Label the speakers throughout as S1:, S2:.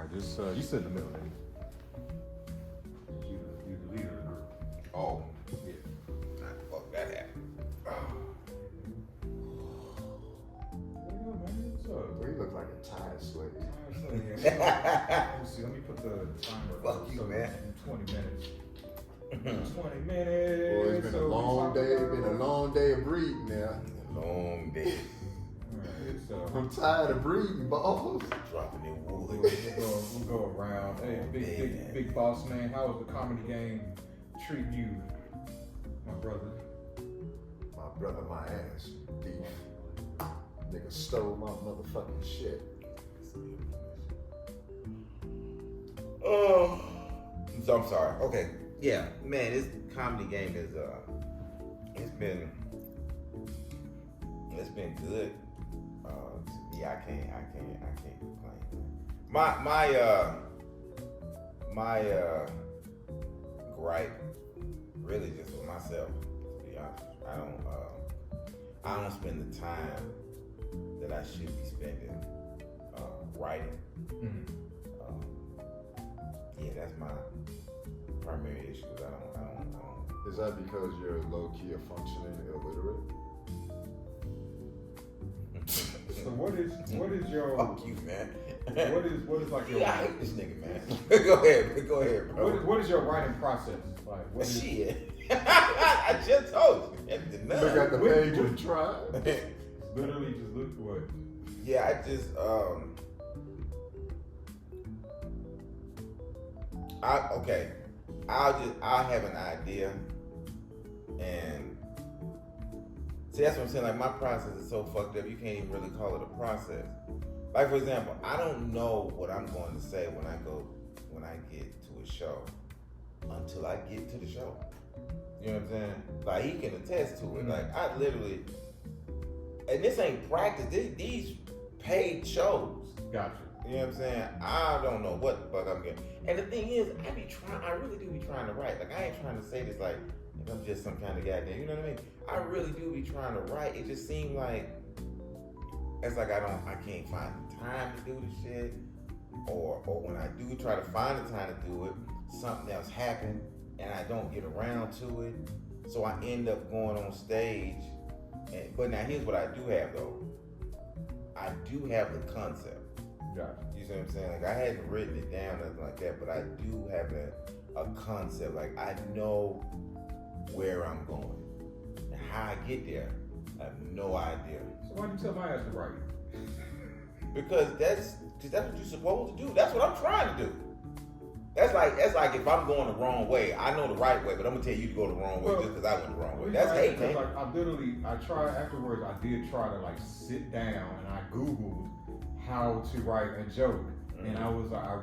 S1: right, just you sit in the middle, nigga. You the leader of the group.
S2: Oh.
S1: Yeah.
S2: Fuck that happened.
S3: Well, you look like a tired sweaty.
S1: Let me see. Let me put the timer.
S2: Fuck you, man.
S1: 20 minutes. 20 minutes.
S3: Boy, it's been a long day. It's been a long day of breeding now.
S2: Long day.
S1: Alright, so
S3: I'm tired of breeding, balls.
S2: Dropping in wood.
S1: we'll go around. Hey, big boss man, how was the comedy game treating you, my brother?
S3: My brother, my ass. Thief. Nigga stole my motherfucking shit.
S2: Oh, so I'm sorry. Okay, yeah, man, this comedy game is it's been good. Yeah, I can't complain. My gripe really just with myself. To be honest, I don't spend the time that I should be spending writing.
S1: Mm-hmm.
S2: Yeah, that's my primary issue. I don't.
S3: Is that because you're low-key a functioning illiterate?
S1: So what is your
S2: Fuck you, man.
S1: what is like your
S2: I hate this nigga, man. Go ahead, bro.
S1: what is your writing process like? What is
S2: Shit. I just told you.
S3: Look at the page and try.
S1: literally just look what?
S2: Yeah, I just I'll have an idea, and see, that's what I'm saying. Like, my process is so fucked up, you can't even really call it a process. Like, for example, I don't know what I'm going to say when I get to a show until I get to the show. You know what I'm saying? Like, he can attest to it.
S1: Mm-hmm.
S2: Like, I literally, and this ain't practice. These paid shows.
S1: Gotcha.
S2: You know what I'm saying? I don't know what the fuck I'm getting. And the thing is, I really do be trying to write. Like, I ain't trying to say this like I'm just some kind of goddamn, you know what I mean? I really do be trying to write. It just seems like it's like I can't find the time to do the shit. Or when I do try to find the time to do it, something else happened and I don't get around to it. So I end up going on stage. But now here's what I do have though. I do have the concept.
S1: Gotcha.
S2: You see what I'm saying? Like, I hadn't written it down, nothing like that, but I do have a concept. Like, I know where I'm going. And how I get there, I have no idea.
S1: So why did you tell my ass to write?
S2: Because that's what you're supposed to do. That's what I'm trying to do. That's like if I'm going the wrong way, I know the right way, but I'm gonna tell you to go the wrong way just because I went the wrong way. That's hate, man.
S1: Like, I tried afterwards. I did try to like sit down and I Googled how to write a joke, and I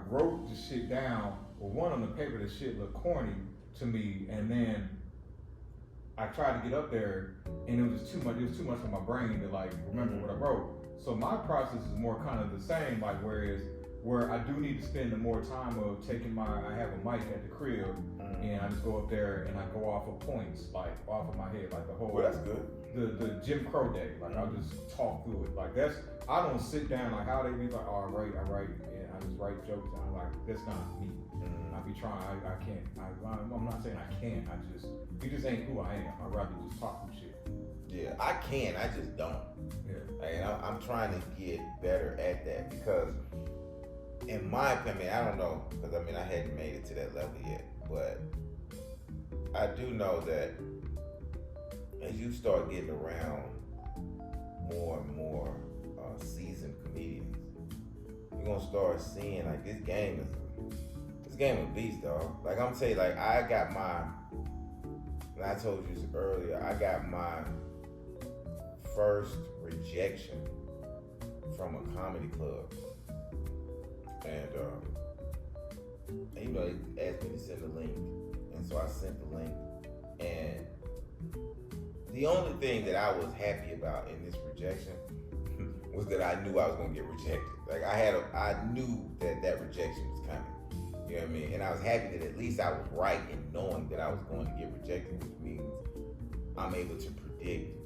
S1: wrote the shit down. Well, one on the paper, the shit looked corny to me, and then I tried to get up there, and it was just too much. It was too much for my brain to like remember what I wrote. So my process is more kind of the same. Like, where I do need to spend the more time of taking I have a mic at the crib, and I just go up there and I go off of points, like off of my head, like the whole.
S2: Well, that's good.
S1: The Jim Crow day, like I'll just talk through it. Like I don't sit down like how they be like, oh, I write, and I just write jokes. And I'm like, that's not me. I be trying, I can't. I'm not saying I can't. It just ain't who I am. I'd rather just talk some shit.
S2: Yeah, I can. I just don't.
S1: Yeah.
S2: And I'm trying to get better at that because, in my opinion, I don't know, because I hadn't made it to that level yet, but I do know that as you start getting around more and more seasoned comedians, you're gonna start seeing like this game is a beast, dog. Like I'm saying, like I got and I told you this earlier, I got my first rejection from a comedy club. And you know, they asked me to send the link. And so I sent the link. And the only thing that I was happy about in this rejection was that I knew I was gonna get rejected. Like I knew that rejection was coming. You know what I mean? And I was happy that at least I was right in knowing that I was going to get rejected, which means I'm able to predict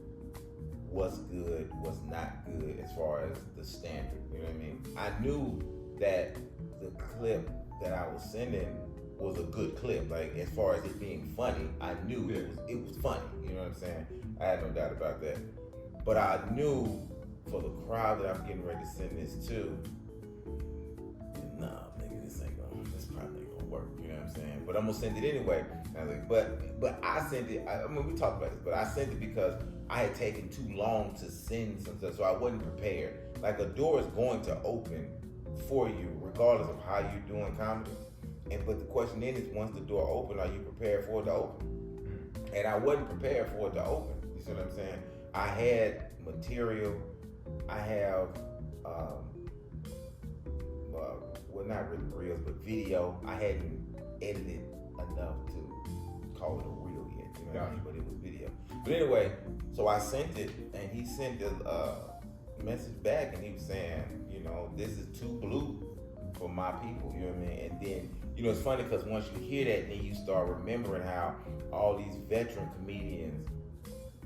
S2: what's good, what's not good as far as the standard. You know what I mean? I knew that the clip that I was sending was a good clip. Like, as far as it being funny, I knew it was funny. You know what I'm saying? I had no doubt about that. But I knew for the crowd that I'm getting ready to send this to, nah, nigga, this probably ain't gonna work. You know what I'm saying? But I'm gonna send it anyway. And I was like, but I sent it. I mean, we talked about this, but I sent it because I had taken too long to send some stuff, so I wasn't prepared. Like, a door is going to open for you, regardless of how you're doing comedy. But the question then is, once the door open, are you prepared for it to open? And I wasn't prepared for it to open. You see what I'm saying? I had material. I have, well, not really reels, but video. I hadn't edited enough to call it a reel yet. You know what I mean? But it was video. But anyway, so I sent it, and he sent a message back, and he was saying, you know, this is too blue for my people. You know what I mean? And then, you know, it's funny because once you hear that, then you start remembering how all these veteran comedians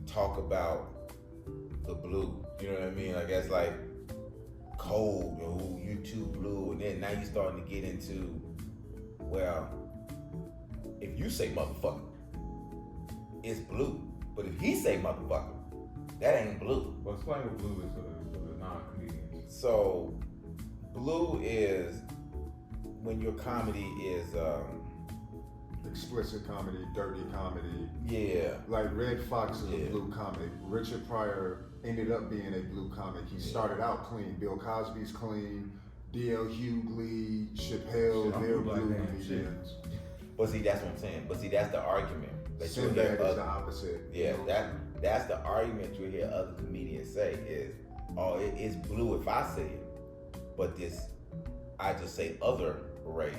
S2: talk about the blue. You know what I mean? Like, that's like cold, or you too blue. And then now you're starting to get into, well, if you say motherfucker, it's blue. But if he say motherfucker, that ain't blue.
S1: Well, explain what blue is for the non-comedians.
S2: So, blue is when your comedy is
S3: explicit comedy, dirty comedy.
S2: Yeah.
S3: Like Red Fox is a blue comic. Richard Pryor ended up being a blue comic. He started out clean. Bill Cosby's clean. D.L. Hughley, Chappelle, they're blue comedians.
S2: But see, that's what I'm saying. But see, that's the argument.
S3: Sinbad is the opposite.
S2: Yeah, that's the argument you hear other comedians say is, oh, it's blue if I say it, but I just say other race,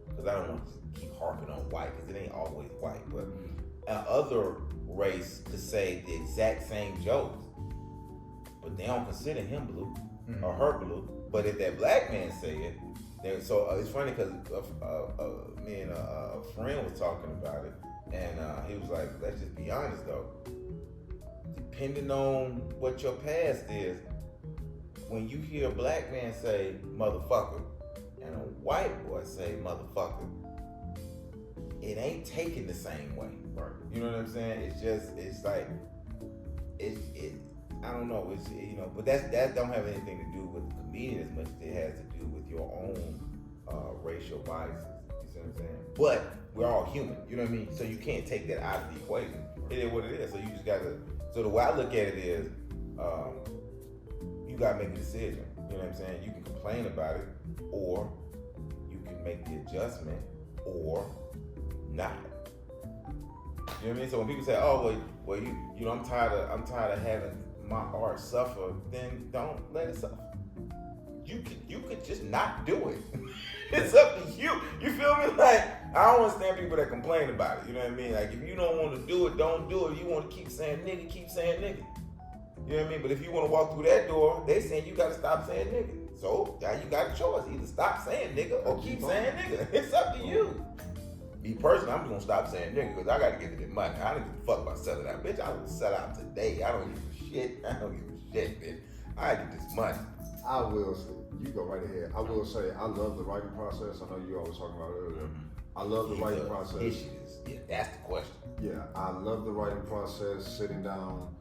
S2: because I don't want to keep harping on white, because it ain't always white, but other race could say the exact same jokes, but they don't consider him blue or her blue. But if that black man say it, so it's funny because me and a friend was talking about it, and he was like, let's just be honest though, depending on what your past is, when you hear a black man say motherfucker and a white boy say motherfucker, it ain't taken the same way.
S1: Right.
S2: You know what I'm saying? It's like, I don't know, but that don't have anything to do with the comedian as much as it has to do with your own racial biases. You see what I'm saying? But we're all human, you know what I mean? So you can't take that out of the equation. It is what it is. So you just gotta, so the way I look at it is, you gotta make a decision. You know what I'm saying? You can complain about it, or you can make the adjustment, or not. You know what I mean? So when people say, "Oh, well, you know, I'm tired of having my art suffer," then don't let it suffer. You could just not do it. It's up to you. You feel me? Like, I don't understand people that complain about it. You know what I mean? Like, if you don't want to do it, don't do it. If you want to keep saying nigga, keep saying nigga. You know what I mean? But if you want to walk through that door, they saying you got to stop saying nigga. So now you got a choice: either stop saying nigga or keep saying nigga. It's up to you. Me personally, I'm just gonna stop saying nigga because I gotta get the money. I don't give a fuck about selling out, bitch. I will sell out today. I don't give a shit. I don't give a shit, bitch. I get this money.
S3: I will say, you go right ahead. I will say, I love the writing process. I know you always talking about it earlier. I love the writing process.
S2: Yeah, that's the question.
S3: Yeah, I love the writing process, sitting down,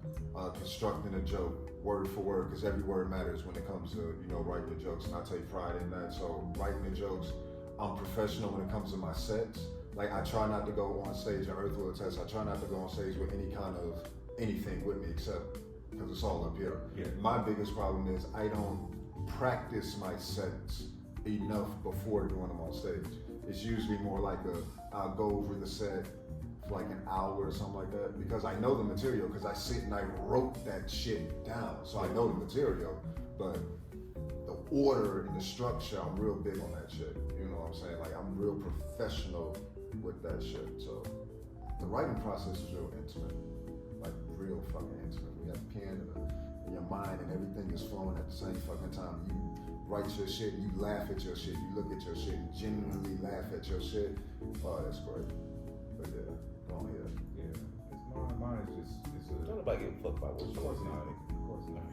S3: constructing a joke, word for word, because every word matters when it comes to, you know, writing the jokes, and I take pride in that. So writing the jokes, I'm professional when it comes to my sets. Like, I try not to go on stage, and Earth will attest, I try not to go on stage with any kind of anything with me except because it's all up here.
S1: Yeah.
S3: My biggest problem is I don't practice my sets enough before doing them on stage. It's usually more like I'll go over the set for like an hour or something like that, because I know the material, because I sit and I wrote that shit down, so I know the material, but the order and the structure, I'm real big on that shit. You know what I'm saying? Like, I'm real professional with that shit. So the writing process is real intimate, like real fucking intimate. We have a pen in your mind and everything is flowing at the same fucking time. You write your shit, you laugh at your shit, you look at your shit, and genuinely laugh at your shit. Oh, that's great. But yeah, go on here.
S1: Yeah, it's Mine is just, it's a.
S2: Don't nobody give a fuck about what
S1: Of
S2: you
S1: course
S2: want.
S1: not. Of course not.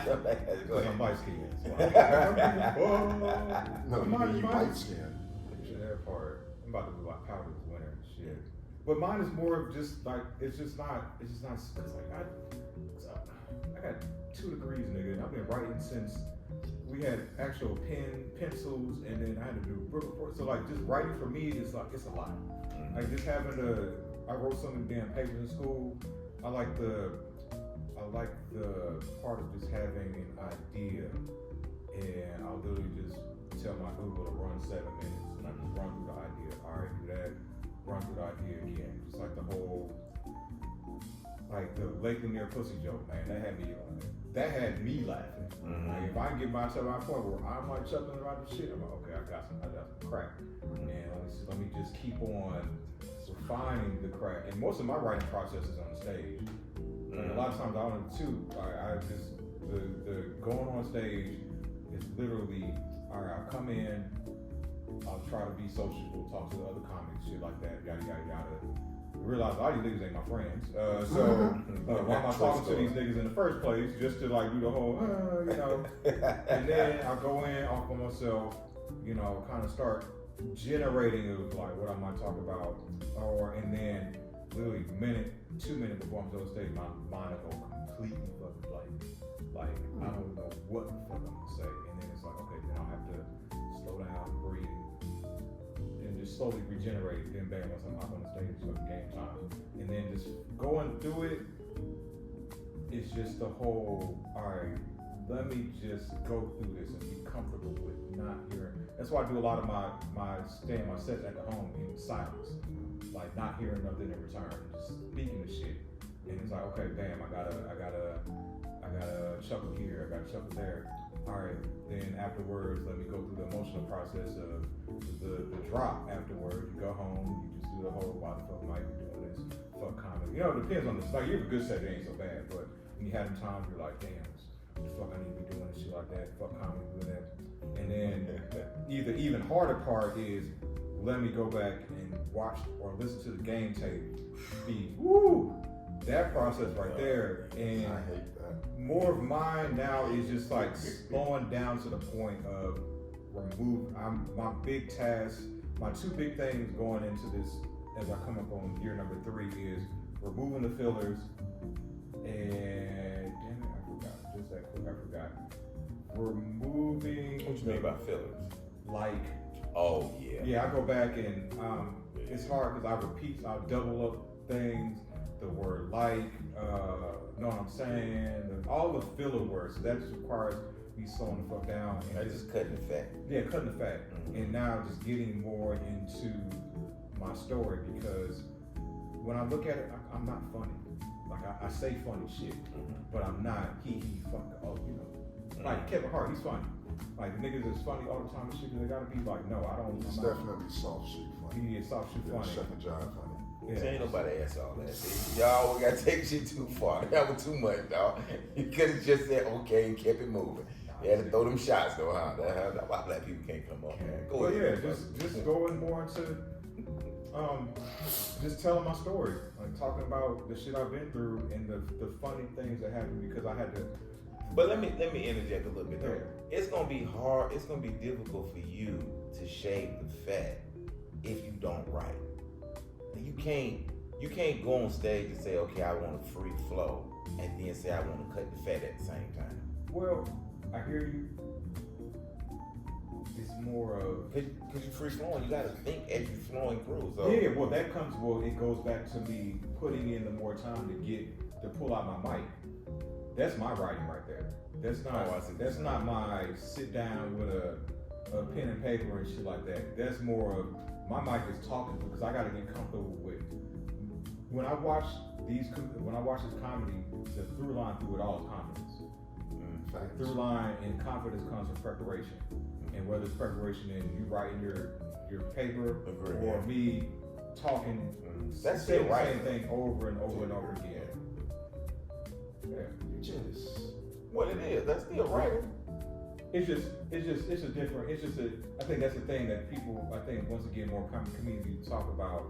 S2: Go
S1: Because I'm
S2: ahead.
S1: light skinned.
S3: No, you mean you light skinned.
S1: That part. I'm about to do like powder this winter and shit. But mine is more of just like it's just not. It's like I got 2 degrees, nigga. And I've been writing since we had actual pencils, and then I had to do book reports. So like just writing for me is like it's a lot. Like just having to. I wrote so many damn papers in school. I like the part of just having an idea, and I'll literally just tell my Google to run 7 minutes, and I just run through the idea. All right, do that. Run through the idea again. Just like the whole, like the Lake Lanier pussy joke, man. That had me laughing. Like if I can get myself out point where I'm like chuckling about the shit, I'm like, okay, I got some crack, and let me just keep on refining the crack. And most of my writing process is on the stage. And a lot of times I don't too. I just the going on stage is literally all right. I'll come in, I'll try to be sociable, talk to the other comics, shit like that, yada yada yada. I realize a lot of these niggas ain't my friends, so why am I talking to these niggas in the first place? Just to like do the whole, you know. And then I go in off of myself, you know, kind of start generating of like what I might talk about, and then literally 2 minutes before I'm on stage, my mind will go completely fucking blank. Like I don't know what the fuck I'm gonna say, and then it's like, okay, then I'll have to slow down, breathe, and just slowly regenerate. Then bam, once I'm up on the stage, it's like game time, and then just going through it. It's just the whole, all right, let me just go through this and be comfortable with not hearing. That's why I do a lot of my sets at the home in silence. Like not hearing nothing in return, just speaking the shit. And it's like, okay, bam, I gotta chuckle here, I gotta chuckle there. All right, then afterwards, let me go through the emotional process of the drop. Afterwards, you go home, you just do the whole why the fuck am I even doing this? Fuck comedy. You know, it depends on the like. You have a good set, it ain't so bad. But when you have them times, you're like, damn, what the fuck I need to be doing shit like that? Fuck comedy, doing that. And then the even harder part is let me go back and watch or listen to the game tape. That process right there. And
S3: I hate that.
S1: more of mine now is just like slowing down to the point of my big task, my 2 big things going into this as I come up on year number 3 is removing the fillers and damn it, I forgot. Just that quick, I forgot. Removing.
S2: What you mean by fillers?
S1: Like.
S2: Oh yeah.
S1: Yeah, I go back and it's hard because I'll double up things. The word like, know what I'm saying? All the filler words. So that just requires me slowing the fuck down. And
S2: I just cutting the fat.
S1: Yeah, cutting the fat. And now just getting more into my story because when I look at it, I'm not funny. Like I say funny shit, but I'm not fuck, you know. Like Kevin Hart, he's funny. Like the niggas is funny all the time and shit, and they gotta be like, no, I don't.
S3: It's definitely soft shoot funny.
S1: He is soft shoot funny.
S3: Chef and John funny.
S2: Yeah. See, ain't nobody ask all that. See, y'all gotta take shit too far. That was too much, dog. You could have just said okay and kept it moving. You had to throw them shots though, huh? That's why black people can't come up, man. Go ahead.
S1: Yeah, just going more into just telling my story, like talking about the shit I've been through and the funny things that happened because I had to.
S2: But let me interject a little bit there. Yeah. It's gonna be hard. It's gonna be difficult for you to shave the fat if you don't write. You can't go on stage and say, okay, I want a free flow, and then say I want to cut the fat at the same time.
S1: Well, I hear you. It's more of
S2: because you're free flowing. You gotta think as you're flowing through. So
S1: yeah, it goes back to me putting in the more time to pull out my mic. That's my writing right there. That's not my sit down with a pen and paper and shit like that. That's more of my mic is talking because I gotta get comfortable with. When I watch this comedy, the through line through it all is confidence. The through line and confidence comes from preparation, and whether it's preparation in you writing your paper or me talking,
S2: that's
S1: saying the same thing over and over and over again. Yeah.
S2: What it is, that's still writing.
S1: It's a different. I think that's the thing that people. I think once again more community talk about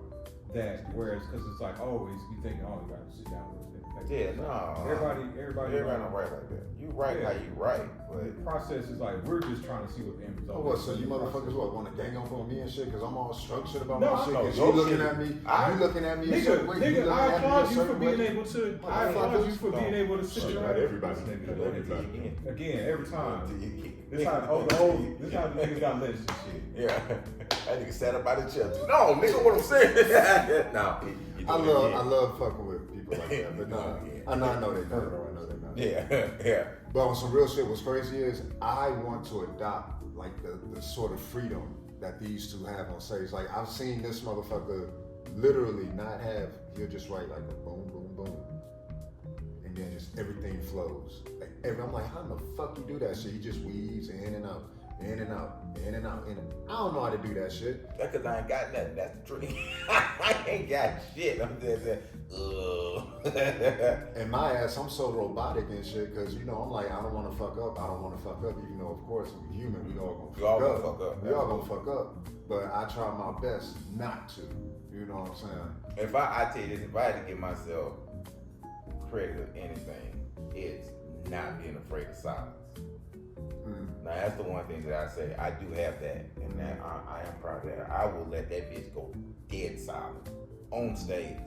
S1: that. Whereas, because it's like always you think, oh, you gotta sit down with it.
S2: Yeah, no.
S1: Everybody
S2: don't write like that. You write how you write, but
S1: the process is like we're just trying to see what the end result.
S3: Oh, what? So you motherfuckers want to gang up on me and shit? Cause I'm all structured about
S1: No,
S3: my
S1: I
S3: shit.
S1: know
S3: Cause
S1: your
S3: you looking
S1: shit.
S3: at me.
S1: I-
S3: You looking at me a
S1: Nigga,
S3: certain way. You looking
S1: I
S3: at me a
S1: applaud you for
S3: certain
S1: being
S3: way.
S1: able to. I
S3: Motherfuckers.
S1: applaud you for being able to sit
S4: Shit,
S1: there.
S4: not everybody.
S1: Again, every time. This
S2: Yeah.
S1: how this how the niggas got lynched and shit.
S2: Yeah, that nigga sat up by the chest. No, nigga, what I'm saying? No,
S3: I love fucking with people like that, but no,
S2: Yeah.
S3: I know they not. I know they not.
S2: Yeah.
S3: But on some real shit, what's crazy is I want to adopt like the sort of freedom that these two have on stage. Like I've seen this motherfucker literally not have. He'll just write like a boom, boom, boom, and then just everything flows. Like I'm like, how in the fuck you do that shit? He just weaves in and out, in and out, in and out. I don't know how to do that shit.
S2: That's because I ain't got nothing. That's the truth. I ain't got shit. I'm just saying,
S3: And my ass, I'm so robotic and shit, cause I'm like, I don't want to fuck up. I don't want to fuck up, even though of course we're human. We all
S2: We all
S3: gonna
S2: gonna
S3: fuck
S2: fuck
S3: up.
S2: up.
S3: We all gonna fuck up. But I try my best not to. You know what I'm saying?
S2: If I tell you this, if I had to give myself credit of anything, it's not being afraid of silence. Now that's the one thing that I say. I do have that, and that I am proud of that. I will let that bitch go dead silent on stage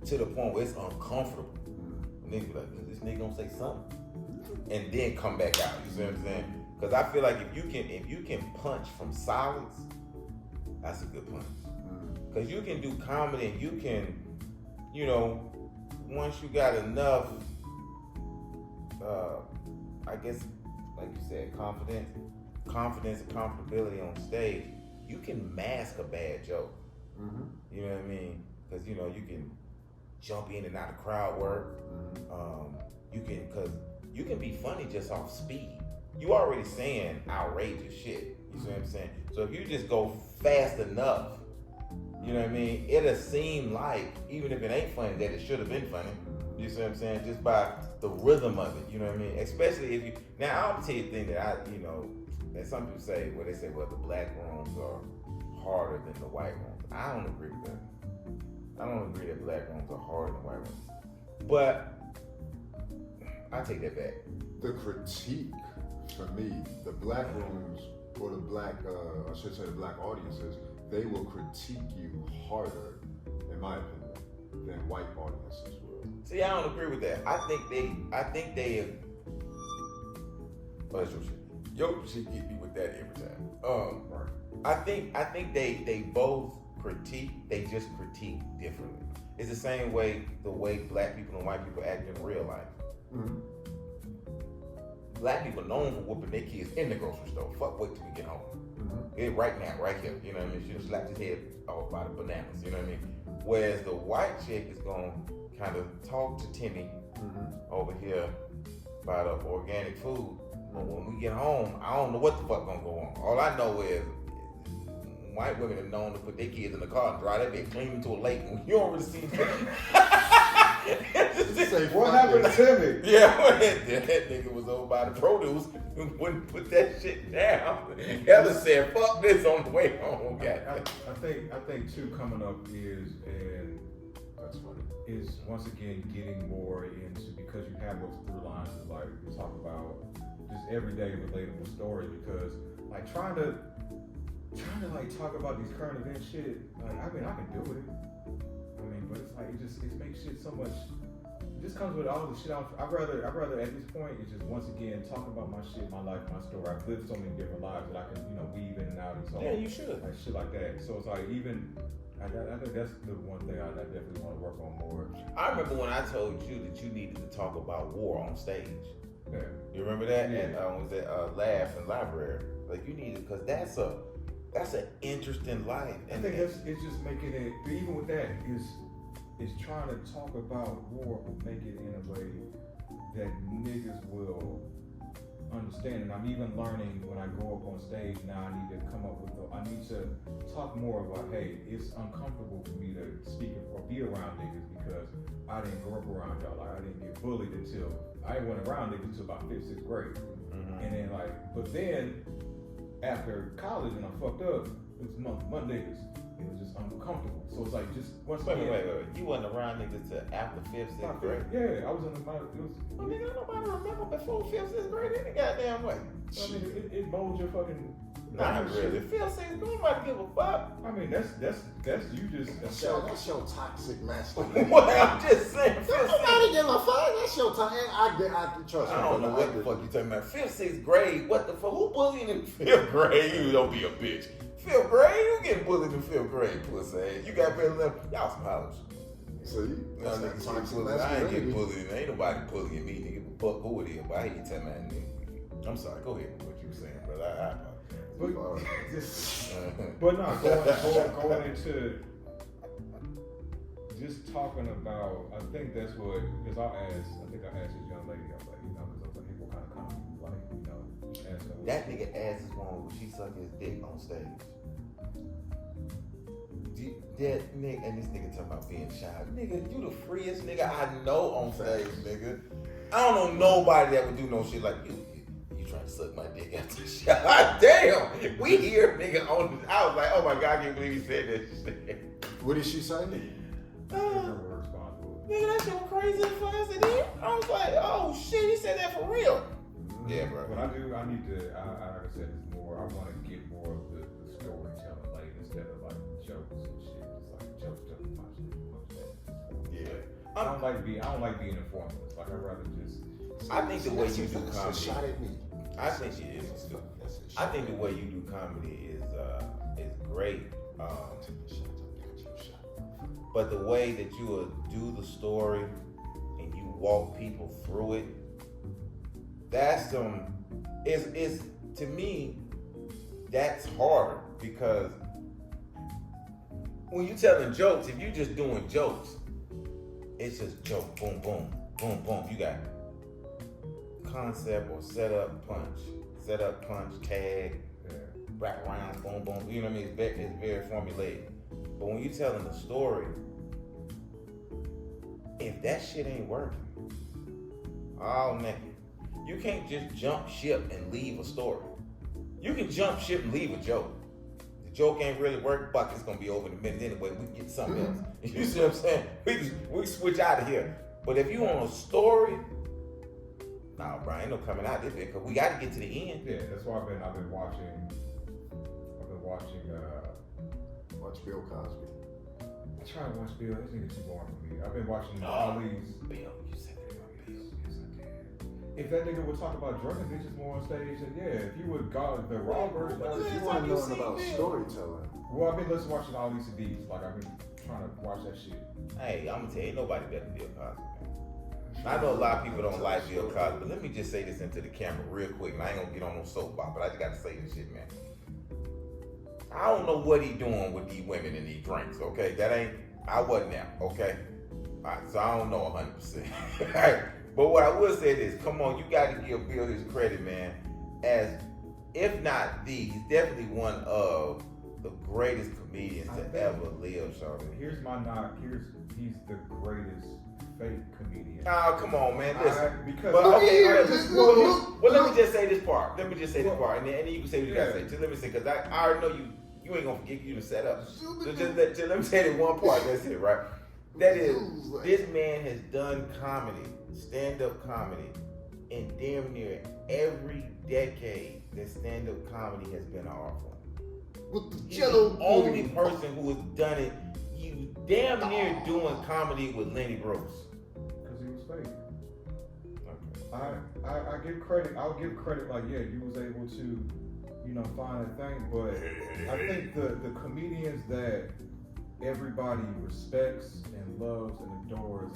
S2: to the point where it's uncomfortable. Niggas be like, this nigga gonna say something, and then come back out. You see what I'm saying? Because I feel like if you can punch from silence, that's a good punch. Because you can do comedy, and you can, once you got enough, I guess, like you said, confidence and comfortability on stage, you can mask a bad joke. You know what I mean? Because you can jump in and out of crowd work. You can be funny just off speed. You already saying outrageous shit. You see what I'm saying? So if you just go fast enough, you know what I mean, it'll seem like, even if it ain't funny, that it should have been funny. You see what I'm saying? Just by the rhythm of it, you know what I mean? Especially if you, now I'll tell you a thing that that some people say, well, the black rooms are harder than the white rooms. I don't agree with that. I don't agree that black rooms are harder than white rooms. But I take that back.
S3: The critique for me, the black rooms or the black, I should say the black audiences, they will critique you harder, in my opinion, than white audiences will.
S2: See, I don't agree with that. I think they oh, that's your shit. Yo, shit get me with that every time. I think they both critique, they just critique differently. It's the same way the way black people and white people act in real life. Black people known for whooping their kids in the grocery store. Fuck, wait till we get home. It right now, right here. You know what I mean? She just slapped his head off by the bananas. You know what I mean? Whereas the white chick is gonna kind of talk to Timmy over here about the organic food. But when we get home, I don't know what the fuck gonna go on. All I know is white women are known to put their kids in the car and drive that bitch clean into a lake. And you don't really see
S1: What happened to Timmy?
S2: Yeah, that nigga was over by the produce and wouldn't put that shit down. Heather said, "Fuck this" on the way home.
S1: I think too, coming up is, and
S3: That's funny.
S1: is once again getting more into, because you have those through lines of like you talk about just everyday relatable stories, because like trying to like talk about these current event shit, like I can do it. But it's like it makes shit so much. It just comes with all the shit. I'd rather at this point it's just once again talking about my shit, my life, my story. I've lived so many different lives that I can weave in and out and so
S2: Yeah, you should.
S1: like shit like that. So it's like even I think that's the one thing I definitely want to work on more.
S2: I remember when I told you that you needed to talk about war on stage.
S1: Yeah.
S2: You remember that?
S1: Yeah.
S2: And was that Laugh and Library? Like you needed, because that's an interesting life.
S1: I think it's just making it, even with that, is trying to talk about war, but make it in a way that niggas will understand. And I'm even learning when I go up on stage now, I need to come up with, I need to talk more about, hey, it's uncomfortable for me to speak or be around niggas because I didn't grow up around y'all. Like I didn't get bullied until, I went around niggas until about 5th, 6th grade. And then but then after college and I fucked up. It was Mondays. It was just uncomfortable. So it's like just once
S2: Wait. You wasn't around niggas till after 5th, 6th grade?
S1: Yeah, I was in the minor.
S2: Well, nigga, nobody remember before 5th, 6th grade any goddamn way.
S1: I mean, it molds your fucking.
S2: Not really. 5th, 6th grade, nobody give a fuck.
S1: I mean, that's you just.
S3: That's your toxic masculinity.
S2: Well, I'm just saying. 5th, 6th.
S3: Nobody give a fuck. That's your time. I trust me.
S2: I don't know what the fuck you talking about. 5th, 6th grade. What the fuck? Who bullying in 5th grade? You don't be a bitch. 5th grade? You getting bullied in 5th grade, pussy ass. You got better than y'all some hollers.
S3: See?
S2: No, niggas get bullied. I ain't getting bullied. Ain't nobody bullying me, nigga. Fuck who it is. But I hate you telling that nigga. I'm sorry. Go ahead with what you were saying, brother.
S1: But no, going into just talking about, I think that's what, because I asked this young lady, I was like, because I was like, hey, what kind of comedy you like, she asked her.
S2: That nigga ass is one when she suck his dick on stage. That nigga, and this nigga talking about being shy. Nigga, you the freest nigga I know on stage, nigga. I don't know nobody that would do no shit like you. You trying to suck my dick after the shot. Damn, we hear nigga on the, I was like, oh my God, I can't believe he said that shit.
S3: What did she say?
S1: Her response was,
S2: Nigga, that shit was crazy as fuck as it is. I was like, oh shit, he said that for real. Yeah, bro.
S1: But I need to, like I said, it's more, I want to get more of the storytelling, like, instead of like jokes and shit. It's like jokes,
S2: Yeah.
S1: I don't like being informative. Like, I'd rather just.
S2: I think the way you do
S3: That's a
S2: comedy.
S3: shot at me.
S2: I think it is too. I think the way you do comedy is great. But the way that you will do the story and you walk people through it, that's is to me, that's harder because when you telling jokes, if you just doing jokes, it's just joke, boom, boom, boom, boom. You got concept or setup, punch, tag, wrap around, boom, boom. You know what I mean? It's very formulated. But when you telling the story, if that shit ain't working, oh man, you can't just jump ship and leave a story. You can jump ship and leave a joke. The joke ain't really working, but it's gonna be over in a minute anyway. We can get something else. You see what I'm saying? We switch out of here. But if you on a story, nah, bro, ain't no coming out this bit because we got to get to the end.
S1: Yeah, that's why I've been watching.
S3: Watch Bill Cosby.
S1: I try to watch Bill. This nigga too boring for me. I've been watching Ali's.
S2: Bill, you said that about Bill.
S1: Yes, I did. If that nigga would talk about drugging bitches more on stage, then yeah. If you would go the raw version of it,
S3: You want to know about storytelling.
S1: well, I've been watching all these CDs. Like I've been trying to watch that shit.
S2: Hey, I'm gonna tell you, ain't nobody better than Bill Cosby. I know a lot of people don't like Bill Cosby, but let me just say this into the camera real quick, and I ain't gonna get on no soapbox, but I just gotta say this shit, man. I don't know what he doing with these women and these drinks, okay? I wasn't there, okay? All right, so I don't know 100%. Right? But what I will say is, come on, you gotta give Bill his credit, man. As, if not the, he's definitely one of the greatest comedians to ever live, Shawty.
S1: Here's my knock. He's the greatest fake comedian.
S2: Oh, come on, man. Listen.
S1: Because
S2: Well, let me just say this part. And then you can say what you gotta say. Just let me say, because I already know you ain't gonna forget you to set up. So just let me say this one part. That's it, right? That is, this man has done comedy, stand-up comedy, in damn near every decade that stand-up comedy has been an art form.
S3: With the
S2: He's
S3: jello
S2: the only person who has done it. He damn near doing comedy with Lenny Bruce.
S1: Because he was fake. I give credit. I'll give credit. Like, yeah, you was able to, find a thing. But I think the comedians that everybody respects and loves and adores,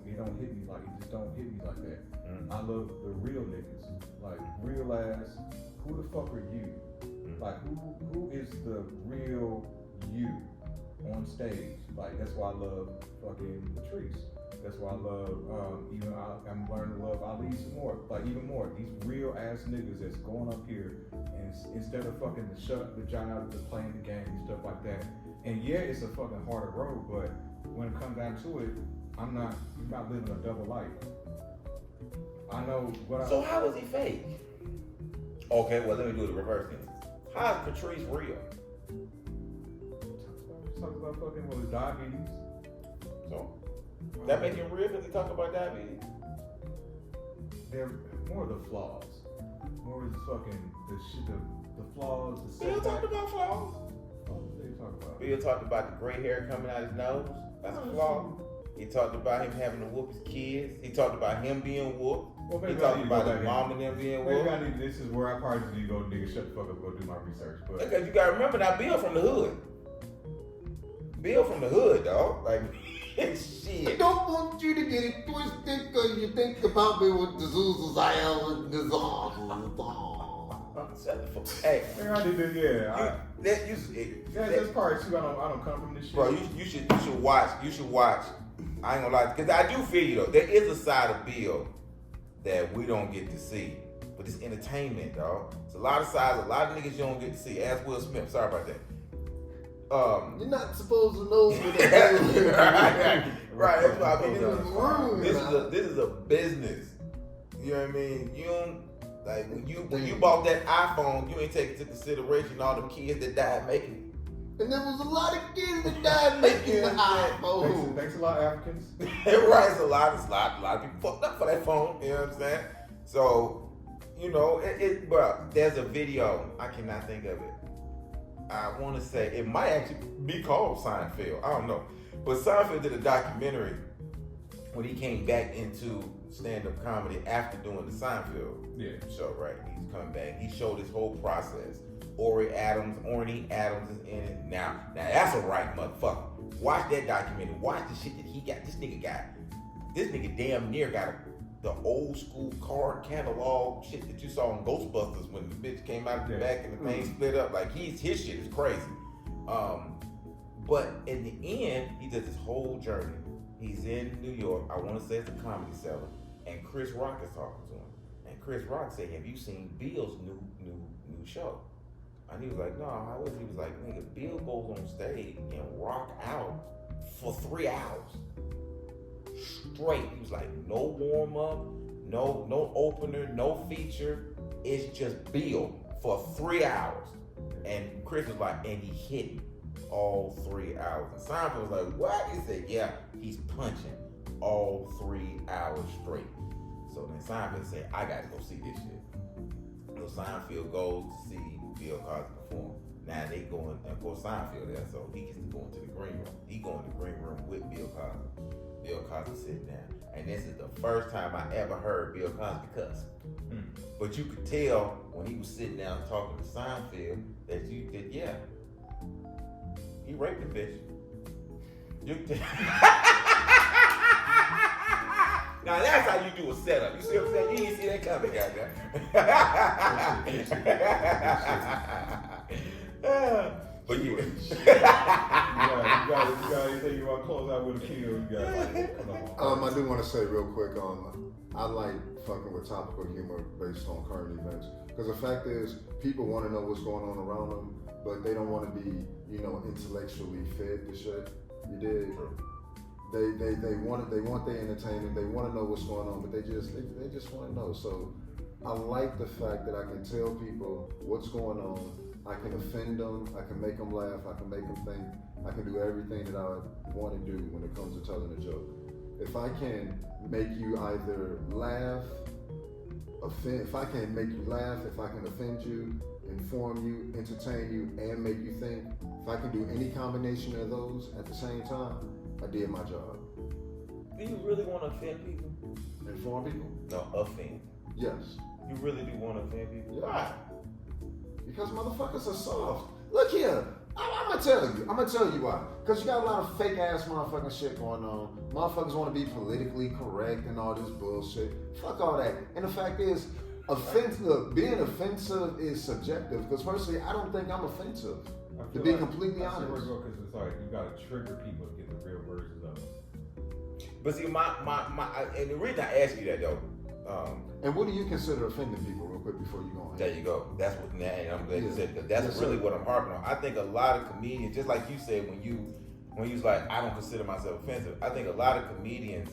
S1: it don't hit me like it just don't hit me like that. Mm-hmm. I love the real niggas, like real ass. Who the fuck are you? Mm-hmm. Like who is the real you on stage? Like that's why I love fucking Patrice. That's why I love, I'm learning to love Ali some more. Like, even more. These real ass niggas that's going up here and instead of fucking the job, the playing the game and stuff like that. And yeah, it's a fucking harder road, but when it comes down to it, you're not living a double life. I know what
S2: So how was he fake? Okay, well, let me do the reverse then. How is Patrice real?
S1: Talk about fucking with diabetes.
S2: So that make him real because he talk about diabetes.
S1: They're more of the flaws. More of the fucking the shit, the flaws. The
S2: Bill
S1: setback.
S2: talked about flaws.
S1: What they talk about?
S2: Bill talked about the gray hair coming out his nose. That's a flaw. He talked about him having to whoop his kids. He talked about him being whooped.
S1: Well,
S2: He
S1: maybe
S2: talked
S1: I need to
S2: about
S1: go
S2: his
S1: back
S2: mom and them being
S1: Maybe
S2: whooped.
S1: I need. This is where I probably need to go, nigga. Shut the fuck up. Go do my research. But
S2: Because you gotta remember now, Bill from the hood. Bill from the hood, dog. Like,
S3: I
S2: shit.
S3: don't want you to get it twisted because you think about me with the Zuzas I have with the
S2: Shut the fuck. Hey,
S1: maybe I need to. Yeah. That's part too. I don't come from this shit.
S2: bro, you should watch. You should watch. I ain't gonna lie, because I do feel you though. There is a side of Bill that we don't get to see, but it's entertainment, dog. It's a lot of sides, a lot of niggas you don't get to see. Ask Will Smith. Sorry about that.
S3: You're not supposed to know what they're doing.
S2: Right. That's why I mean,
S3: This
S2: this is a business. You know what I mean? You don't like when you bought that iPhone, you ain't take into consideration all the kids that died making it.
S3: And there was a lot of kids that died making the iPhone.
S1: Thanks a lot, Africans.
S2: Right, it's a lot of people fucked up for that phone. You know what I'm saying? So, you know, bro, there's a video. I cannot think of it. I want to say it might actually be called Seinfeld. I don't know, but Seinfeld did a documentary when he came back into stand-up comedy after doing the Seinfeld show. Right, he's coming back. He showed his whole process. Orny Adams is in it. Now that's a right motherfucker. Watch that documentary. Watch the shit that he got. This nigga damn near got the old school card catalog shit that you saw in Ghostbusters when the bitch came out of the back and the thing split up. Like his shit is crazy. But in the end, he does this whole journey. He's in New York. I want to say it's a Comedy Cellar, and Chris Rock is talking to him. And Chris Rock said, "Have you seen Bill's new show?" And he was like, "No, how was he?" He was like, "Nigga, Bill goes on stage and rock out for 3 hours straight." He was like, "No warm up, no opener, no feature. It's just Bill for 3 hours." And Chris was like, "And he hit it all 3 hours." And Seinfeld was like, "What?" He said, "Yeah, he's punching all 3 hours straight." So then Seinfeld said, "I got to go see this shit." So Seinfeld goes to see Bill Cosby perform. Now they going, of course Seinfeld there, so he gets to go into the green room. He go in the green room with Bill Cosby. Bill Cosby sitting down. And this is the first time I ever heard Bill Cosby cuss. But you could tell when he was sitting down talking to Seinfeld that yeah, he raped the bitch. You could Now that's how you do a setup. You see what I'm saying? You didn't see that coming, goddamn. But yeah.
S1: You got anything you want to close out with Akil?
S3: I do want to say real quick, I like fucking with topical humor based on current events. Because the fact is, people want to know what's going on around them, but they don't want to be, intellectually fed to shit. You dig? They want their entertainment. They want to know what's going on, but they just want to know. So I like the fact that I can tell people what's going on. I can offend them. I can make them laugh. I can make them think. I can do everything that I want to do when it comes to telling a joke. If I can make you either laugh, if I can make you laugh, if I can offend you, inform you, entertain you, and make you think, if I can do any combination of those at the same time, I did my job.
S2: Do you really want to offend people?
S3: Inform people?
S2: No, offend.
S3: Yes.
S2: You really do want to offend people?
S3: Yeah.
S2: Why?
S3: Because motherfuckers are soft. Look here, I'm gonna tell you why. Because you got a lot of fake ass motherfucking shit going on. Motherfuckers want to be politically correct and all this bullshit. Fuck all that. And the fact is, being offensive is subjective. Because personally, I don't think I'm offensive. To be completely honest.
S1: Because it's like you gotta trigger people to get the real versions of it.
S2: But see, my and the reason I ask you that though.
S3: And what do you consider offending people, real quick, before you go on?
S2: There you go. That's what. And I'm glad you said that. That's
S3: Yes,
S2: really
S3: sir.
S2: what I'm harping on. I think a lot of comedians, just like you said, when you was like, I don't consider myself offensive. I think a lot of comedians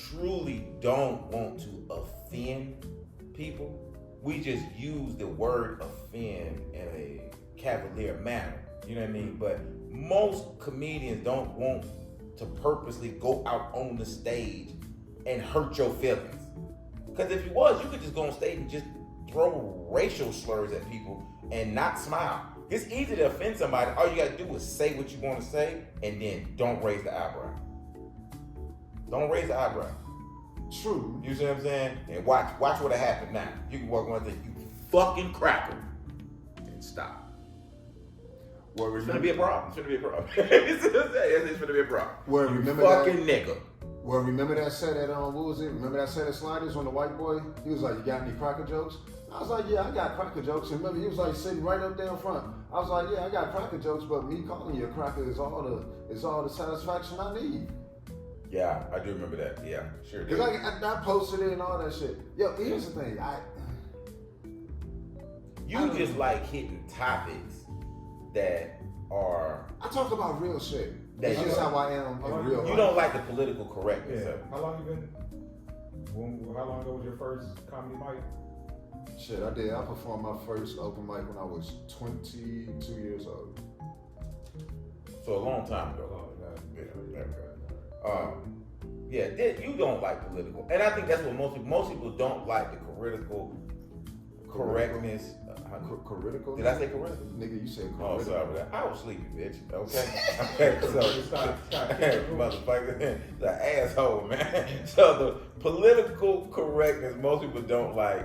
S2: truly don't want to offend people. we just use the word offend in a cavalier manner. You know what I mean? But most comedians don't want to purposely go out on the stage and hurt your feelings. Because if you was, you could just go on stage and just throw racial slurs at people and not smile. It's easy to offend somebody. All you gotta do is say what you want to say and then don't raise the eyebrow. Don't raise the eyebrow.
S3: True.
S2: You see what I'm saying? And watch what'll happen now. You can walk around and think, you fucking cracker. And stop.
S3: Well,
S2: It's gonna be a problem. It's gonna be a problem. It's gonna be a problem.
S3: Well,
S2: you
S3: remember
S2: fucking
S3: that,
S2: nigga.
S3: Well, remember that set at what was it? Remember that set at Sliders when the white boy? He was like, "You got any cracker jokes?" I was like, "Yeah, I got cracker jokes." And remember, he was like sitting right up there in front. I was like, "Yeah, I got cracker jokes, but me calling you a cracker is all the satisfaction I need."
S2: Yeah, I do remember that. Yeah, sure.
S3: Cause I posted it and all that shit. Yo, here's the thing.
S2: You just like hitting topics that are.
S3: I talk about real shit. That's
S2: That
S3: just
S2: you-
S3: how I am in real life.
S2: You don't like the political correctness.
S1: Yeah.
S2: of it.
S1: How long you been? How long ago was your first comedy mic?
S3: Shit, I did. I performed my first open mic when I was 22 years old.
S2: So a long time ago.
S1: Oh, God.
S2: You don't like political, and I think that's what most people don't like, the critical correctness.
S3: Critical?
S2: Did I say critical?
S3: Nigga, you said critical.
S2: Oh, sorry for that. I was sleepy, bitch. Okay. So, motherfucker, the asshole, man. So the political correctness, most people don't like.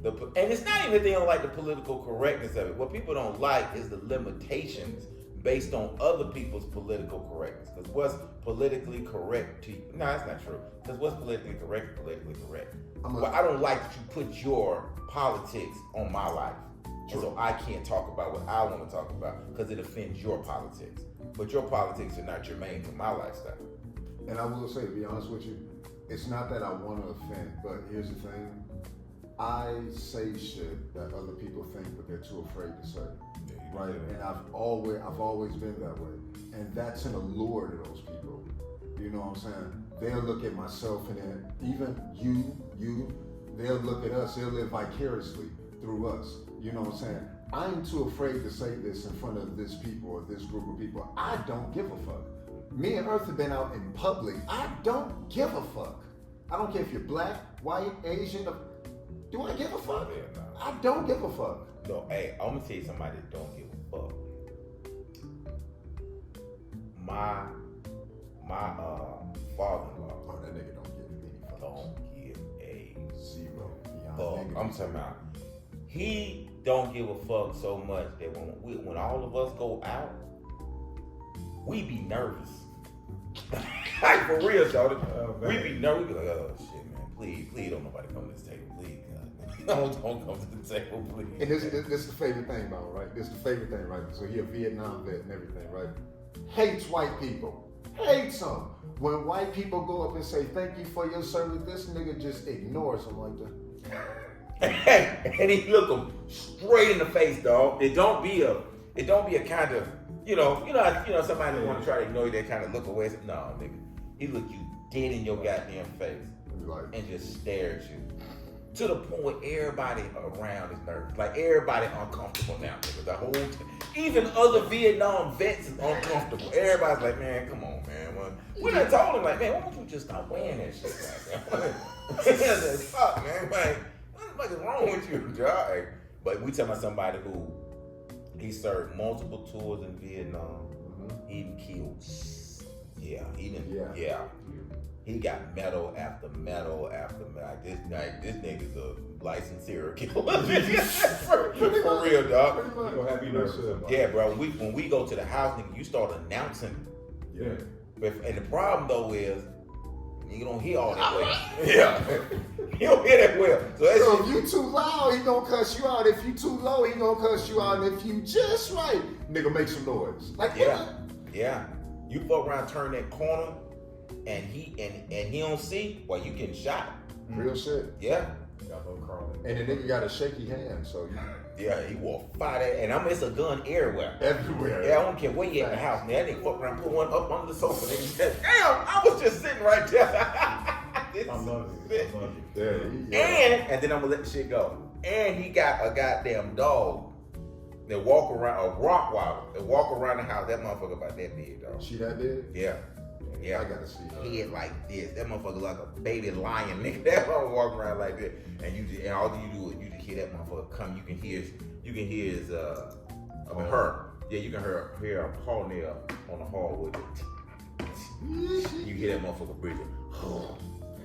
S2: And it's not even they don't like the political correctness of it. What people don't like is the limitations based on other people's political correctness. Because what's politically correct to you? No, that's not true. Because what's politically correct is politically correct. Well, I don't like that you put your politics on my life. And so I can't talk about what I want to talk about because it offends your politics. But your politics are not germane to my lifestyle.
S3: And I will say, to be honest with you, it's not that I want to offend, but here's the thing. I say shit that other people think, but they're too afraid to say. Right? And I've always been that way. And that's an allure to those people. You know what I'm saying? They'll look at myself and then even you, they'll look at us, they'll live vicariously through us. You know what I'm saying? I am too afraid to say this in front of this people or this group of people. I don't give a fuck. Me and Earth have been out in public. I don't give a fuck. I don't care if you're black, white, Asian. Do I give a fuck?
S2: Yeah, no.
S3: I don't give a fuck.
S2: No, hey, I'm gonna tell you somebody that don't give a fuck. My father-in-law.
S3: Oh, that nigga don't give any fucks.
S2: Don't give a
S3: Zero.
S2: fuck.
S3: Beyond
S2: I'm
S3: negative.
S2: talking about. He don't give a fuck so much that when all of us go out, we be nervous. Like for real, Shawty. We be nervous. We be like, oh shit, man. Please don't nobody come to this table. Please, God. Don't come to the table, please.
S3: And this is the favorite thing about him, right? This is the favorite thing, right? So he a Vietnam vet and everything, right? Hates white people. Hates them. When white people go up and say, thank you for your service, this nigga just ignores them like that.
S2: And he look him straight in the face, dog. It don't be a kind of, you know, somebody want to try to ignore you, they kind of look away. No, nigga. He look you dead in your goddamn face and just stare at you. To the point where everybody around is nervous. Like everybody uncomfortable now, nigga. The whole even other Vietnam vets is uncomfortable. Everybody's like, man, come on, man. We done told him, like, man, why don't you just stop wearing that shit, goddamn? Fuck, man. Like, what the fuck is wrong with you, dog? But we talking about somebody who he served multiple tours in Vietnam. Mm-hmm. He killed. Yeah, he didn't. Yeah. He got medal after medal after medal. This nigga's a licensed serial killer. for real, dog.
S1: You gonna have me nervous about it.
S2: Yeah, bro. When we go to the house, nigga, you start announcing.
S1: Yeah.
S2: And the problem though is, you don't hear all that well. Yeah, you don't hear that well.
S3: So if you too loud, he gonna cuss you out. If you too low, he gonna cuss you out. And if you just right, nigga, make some noise. Like
S2: yeah. You fuck around, turn that corner, and he don't see. Well, you getting shot.
S3: Real shit.
S2: Yeah.
S1: Got no crawling.
S3: And the nigga got a shaky hand, so
S2: yeah, he will fight it, and it's a gun everywhere.
S3: Everywhere.
S2: Yeah, I don't care where you at in the house, man. That nigga fuck around, put one up under the sofa. Nigga said, damn, I was just sitting right there.
S1: I love it.
S2: And then I'm gonna let the shit go. And he got a goddamn dog that walk around, a Rottweiler that walk around the house. That motherfucker about that big, dog.
S3: She that big?
S2: Yeah. Yeah.
S3: I gotta see her.
S2: Head like this. That motherfucker like a baby lion, nigga. That motherfucker walking around like that. And all you do is you just hear that motherfucker come. You can hear his her. Yeah, you can hear a paw nail on the hardwood. You hear that motherfucker breathing.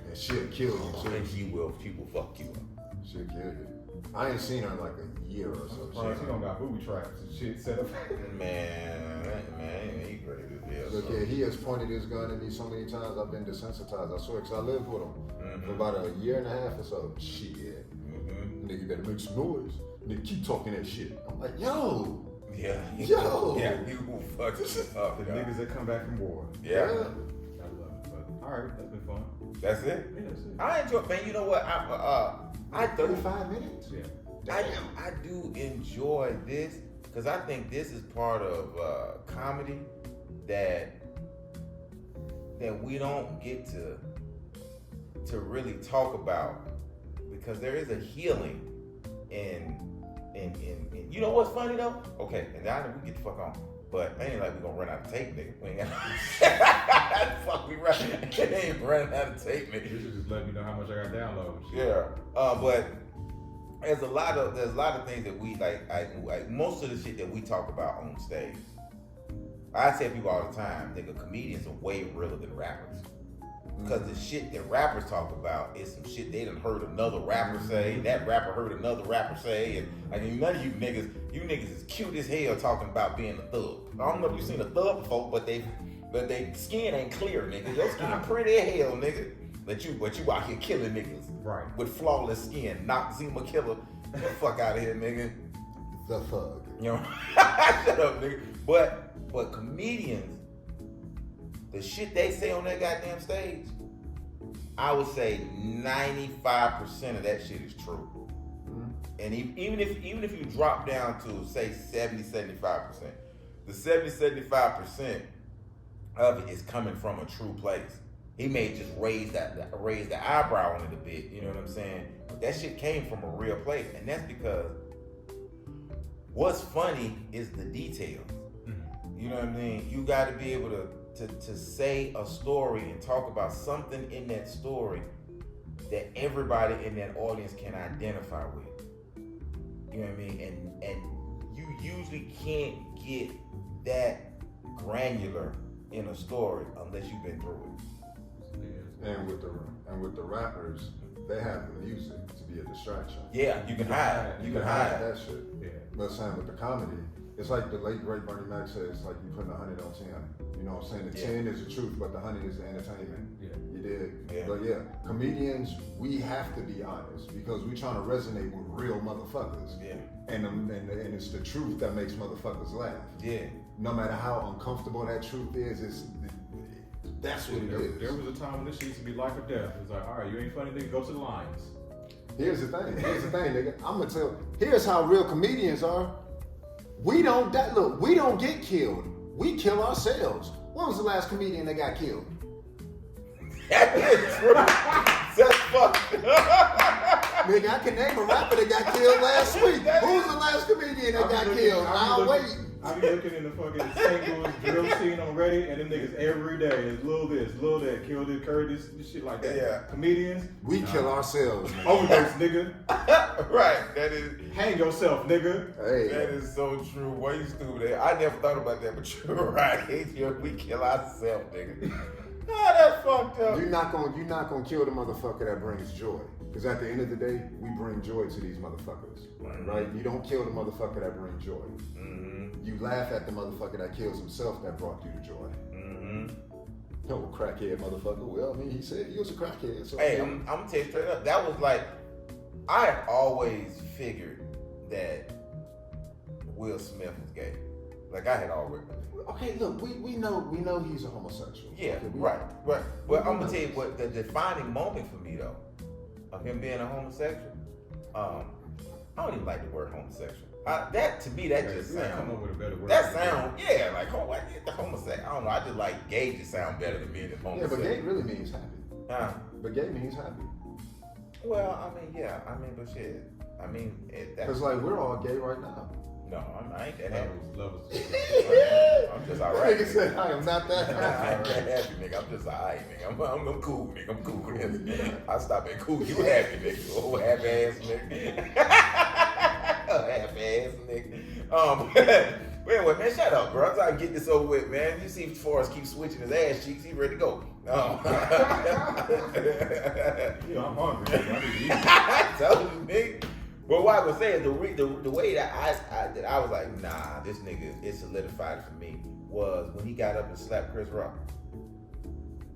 S3: And she'll kill you too.
S2: And she will fuck you up.
S3: She'll kill you. I ain't seen her in like a year or so.
S1: She don't got booby traps and shit set up.
S2: Man, he crazy as hell.
S3: Look, yeah, he has pointed his gun at me so many times. I've been desensitized. I swear, because I lived with him for about a year and a half or so. Shit, nigga, better make some noise. Nigga, keep talking that shit. I'm like, yo.
S2: Yeah.
S3: Yo.
S2: Yeah, you will fuck this up.
S1: The niggas that come back from war.
S2: Yeah.
S1: I love it. But all right, that's been fun.
S2: That's it.
S1: Yeah, that's it.
S2: I enjoy, man. You know what? I
S3: 35 minutes.
S1: Yeah.
S2: I do enjoy this because I think this is part of comedy that we don't get to really talk about because there is a healing in you know what's funny though? Okay, and now we get the fuck on. But ain't like we gonna run out of tape, nigga. We ain't got fuck we run. Ain't running out of tape, nigga.
S1: This is just letting me know how much I got downloads.
S2: Yeah. But there's a lot of things that we like most of the shit that we talk about on stage. I tell people all the time, nigga, comedians are way realer than rappers. Because the shit that rappers talk about is some shit they done heard another rapper say, that rapper heard another rapper say, and I mean none of you niggas is cute as hell talking about being a thug. I don't know if you've seen a thug before, but they skin ain't clear, nigga. Your skin pretty as hell, nigga. But you out here killing niggas.
S1: Right.
S2: With flawless skin. Knock Zima Killer. Get the fuck out of here, nigga.
S3: The thug.
S2: You know? Shut up, nigga. But comedians, the shit they say on that goddamn stage, I would say 95% of that shit is true. And even if you drop down to say 70-75%, the 70-75% of it is coming from a true place. He may just raise the eyebrow on it a bit, you know what I'm saying? But that shit came from a real place, and that's because what's funny is the details. You know what I mean? You got to be able to say a story and talk about something in that story that everybody in that audience can identify with. You know what I mean? And you usually can't get that granular in a story unless you've been through it.
S3: And with the rappers, they have the music to be a distraction.
S2: Yeah, you can hide. You can hide
S3: that shit.
S1: Yeah.
S3: But saying with the comedy, it's like the late great Bernie Mac said, it's like you putting 100 on 10. You know what I'm saying? The 10 is the truth, but the 100 is the entertainment.
S1: Yeah.
S3: You did.
S2: Yeah.
S3: But yeah, comedians, we have to be honest because we're trying to resonate with real motherfuckers.
S2: Yeah.
S3: And it's the truth that makes motherfuckers laugh.
S2: Yeah.
S3: No matter how uncomfortable that truth is, that's what it is.
S1: There was a time when this shit used to be life or death. It's like, all right, you ain't funny, nigga, go to the Lions.
S3: Here's the thing, nigga. I'm gonna tell. Here's how real comedians are. We don't get killed. We kill ourselves. When was the last comedian that got killed?
S2: That is true. That's fucked.
S3: Nigga, I can name a rapper that got killed last week. Who was the last comedian that got killed? I'll wait.
S1: I be looking in the fucking St. Louis drill scene on Reddit, and them niggas every day is little this, little that, killed this, curved this shit like that.
S2: Yeah.
S1: Comedians,
S3: We kill ourselves, man.
S1: overdose, nigga.
S2: Right. That is.
S1: Hang yourself, nigga.
S3: Hey.
S2: That is so true. Why you stupid? I never thought about that, but you're right. We kill ourselves, nigga. Ah, that's fucked up.
S3: You're not gonna kill the motherfucker that brings joy. Because at the end of the day, we bring joy to these motherfuckers. Right? You don't kill the motherfucker that brings joy. You laugh at the motherfucker that kills himself that brought you the joy. No crackhead motherfucker. Well, I mean, he said he was a crackhead. So
S2: Hey, I'm gonna tell you straight up. That was like, I had always figured that Will Smith was gay. Like I had always.
S3: okay, look, we know he's a homosexual.
S2: Yeah,
S3: Okay,
S2: right. But I'm gonna tell you what the defining moment for me though, of him being a homosexual. I don't even like the word homosexual. That to me, that just
S1: Come up
S2: sounds.
S1: with a better word.
S2: That sound, yeah, like I get the homosexual. I don't know. I just like gay. Just sound better than being
S3: Yeah,
S2: homosexual.
S3: but gay really means happy. But gay means happy.
S2: Well, I mean, yeah, but shit. I mean,
S3: Because like we're all gay right now.
S2: no, I ain't that happy.
S1: Levels.
S2: I'm just alright.
S3: Nigga said I am not that
S2: I ain't
S3: happy.
S2: that happy, nigga. I'm just alright, nigga. I'm cool, nigga. I'm cool with this. I stop at cool. You happy, nigga? Oh, half ass nigga. Half ass nigga. But anyway, man, shut up, bro. I'm trying to get this over with, man. You see Forrest keep switching his ass cheeks, he ready to go.
S1: Yeah, I'm hungry. I need to eat.
S2: I told you, nigga. But what I was saying, the way that I was like, nah, this nigga, it solidified it for me, was when he got up and slapped Chris Rock.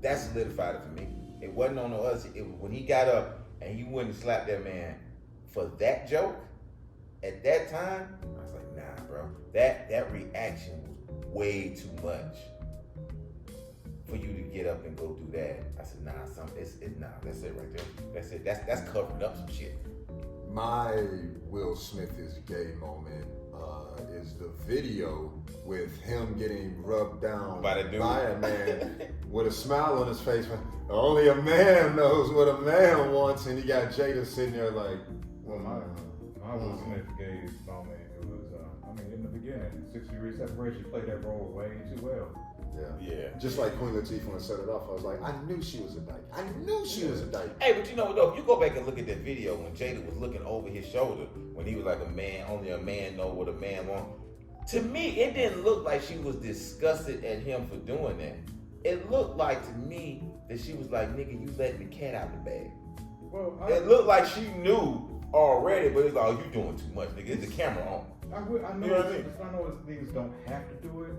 S2: That solidified it for me. It wasn't on no other. It was when he got up and he wouldn't slap that man for that joke. At that time, I was like, nah, bro. That reaction was way too much for you to get up and go do that. I said, nah, nah, that's it right there. That's it. That's covering up some shit.
S3: My Will Smith is gay moment is the video with him getting rubbed down
S2: By the dude.
S3: by a man with a smile on his face. Only a man knows what a man wants, and he got Jada sitting there like,
S1: Well, my Will Smith gay moment, it was, in the beginning, 6 degrees separation, played that role way too well.
S3: yeah. Just like Queen Latifah when set it off, I was like, I knew she was a dyke. I knew she was a dyke.
S2: Hey, but you know what though? If you go back and look at that video when Jada was looking over his shoulder, when he was like, a man, only a man know what a man wants. To me, it didn't look like she was disgusted at him for doing that. It looked like to me that she was like, nigga, you letting the cat out the bag.
S1: Well,
S2: It looked like she knew already, but it's like, oh, you doing too much, nigga. It's the camera on.
S1: I know,
S2: You know what I mean?
S1: I know niggas don't have to do it,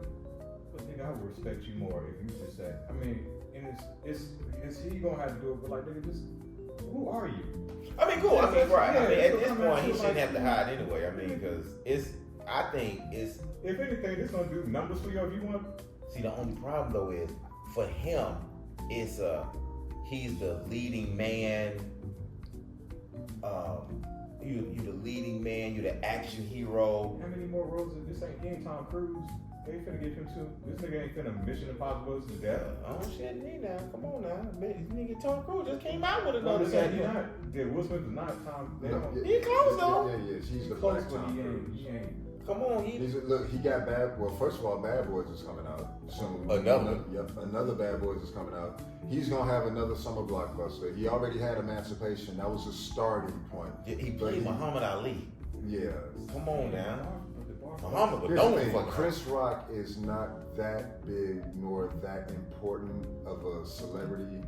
S1: but nigga, I would respect you more if you just said, and is he gonna have to do it? But like, nigga, just who are you?
S2: I mean, cool. I mean, right. I mean, at this
S1: so,
S2: point, he
S1: so,
S2: shouldn't
S1: like,
S2: have to hide anyway. I mean, because I think it's.
S1: If anything, it's gonna do numbers for you if you want.
S2: See, the only problem though is for him, it's he's the leading man. You the leading man. You the action hero.
S1: How many more roles is this? Ain't Tom Cruise? They finna give him two. This nigga ain't finna Mission Impossible to death.
S2: Oh shit, now come on now, this nigga Tom Cruise just came out with
S1: No,
S2: another
S1: this ain't,
S2: thing.
S1: Will Smith is not Tom. They don't.
S2: He close though.
S3: Yeah, she's the
S1: Close,
S3: black
S1: but
S3: Tom
S1: he
S3: Cruise.
S1: ain't.
S2: Come on,
S3: Look, he got bad. Well, first of all, Bad Boys is coming out soon.
S2: Another.
S3: Yep, another Bad Boys is coming out. He's gonna have another summer blockbuster. He already had Emancipation. That was a starting point.
S2: he played Muhammad Ali.
S3: Yeah.
S2: Come on now,
S1: Bar.
S2: Muhammad, but
S3: Here's the
S2: don't
S3: thing,
S2: fuck
S3: Chris Rock is not that big nor that important of a celebrity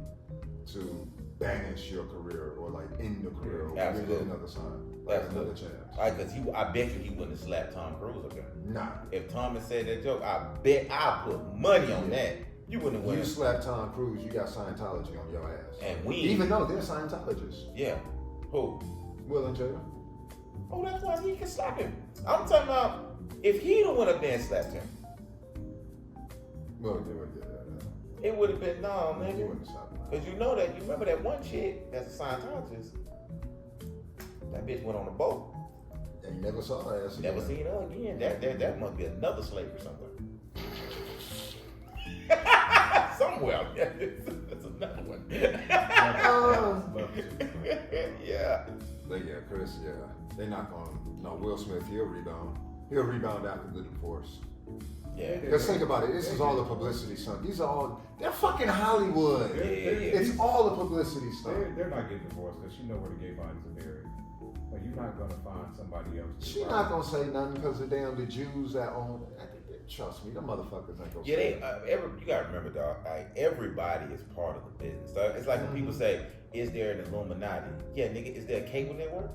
S3: to banish your career or like end your career or give
S2: Absolutely.
S3: it another sign, like
S2: Absolutely.
S3: another chance.
S2: Because I bet you he wouldn't have slapped Tom Cruise up there.
S3: Nah.
S2: If Tom had said that joke, I bet I put money on that. You wouldn't have
S3: You
S2: won.
S3: slap Tom Cruise, you got Scientology on your ass.
S2: And we
S3: Even though they're Scientologists.
S2: Yeah. Who?
S3: Will and Jada.
S2: Oh, that's why he can slap him. I'm talking about if he'd have went up there and slapped him,
S3: Well,
S2: it would have been no,
S3: you
S2: nigga.
S3: wouldn't stop him.
S2: Because you know that, you remember that one chick that's a Scientologist? That bitch went on a boat.
S3: And you never saw her ass
S2: Never
S3: again.
S2: seen her again. That must be another slavery somewhere. Somewhere. That's another one. Yeah.
S3: But yeah, Chris, yeah. They're not going to. No, Will Smith, he'll rebound. He'll rebound after the divorce.
S2: Yeah.
S3: Because think about it, this is all the publicity stunt. They're fucking Hollywood.
S2: Yeah.
S3: It's all the publicity stunt.
S1: They're not getting divorced because she know where the gay bodies are buried. Like, you're not gonna find somebody else.
S3: She's not gonna say nothing because the damn the Jews that own it. Trust me, them motherfuckers ain't gonna
S2: Yeah,
S3: say
S2: you gotta remember, dog. Like, everybody is part of the business. So it's like when people say, "Is there an Illuminati?" Yeah, nigga, is there a cable network?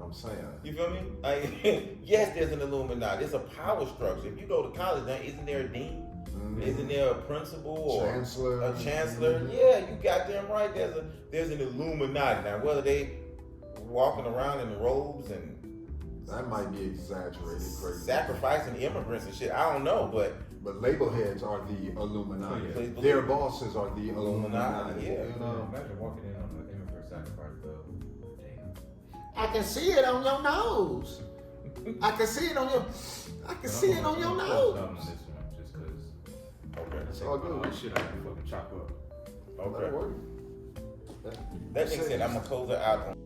S3: I'm saying.
S2: You feel me? Like, yes, there's an Illuminati. It's a power structure. If you go to college, now isn't there a dean?
S3: Mm-hmm.
S2: Isn't there a principal or
S3: Chancellor?
S2: a chancellor?
S3: Mm-hmm.
S2: Yeah, you got them right. There's an Illuminati. Now, whether they walking around in robes and
S3: That might be exaggerated, crazy.
S2: sacrificing immigrants and shit, I don't know, but
S3: label heads are the Illuminati.
S2: Please believe
S3: Their
S2: it.
S3: bosses are the Illuminati.
S2: Yeah.
S3: You know?
S1: Imagine walking in on the immigrant sacrifice though. Damn.
S3: I can see it on your nose. I can see it on your. I can see it on your nose.
S1: On this one, just because.
S2: okay.
S3: It's all good.
S1: Shit, I can fucking chop up.
S2: Okay.
S3: That'll work.
S2: That nigga said I'm gonna close her out on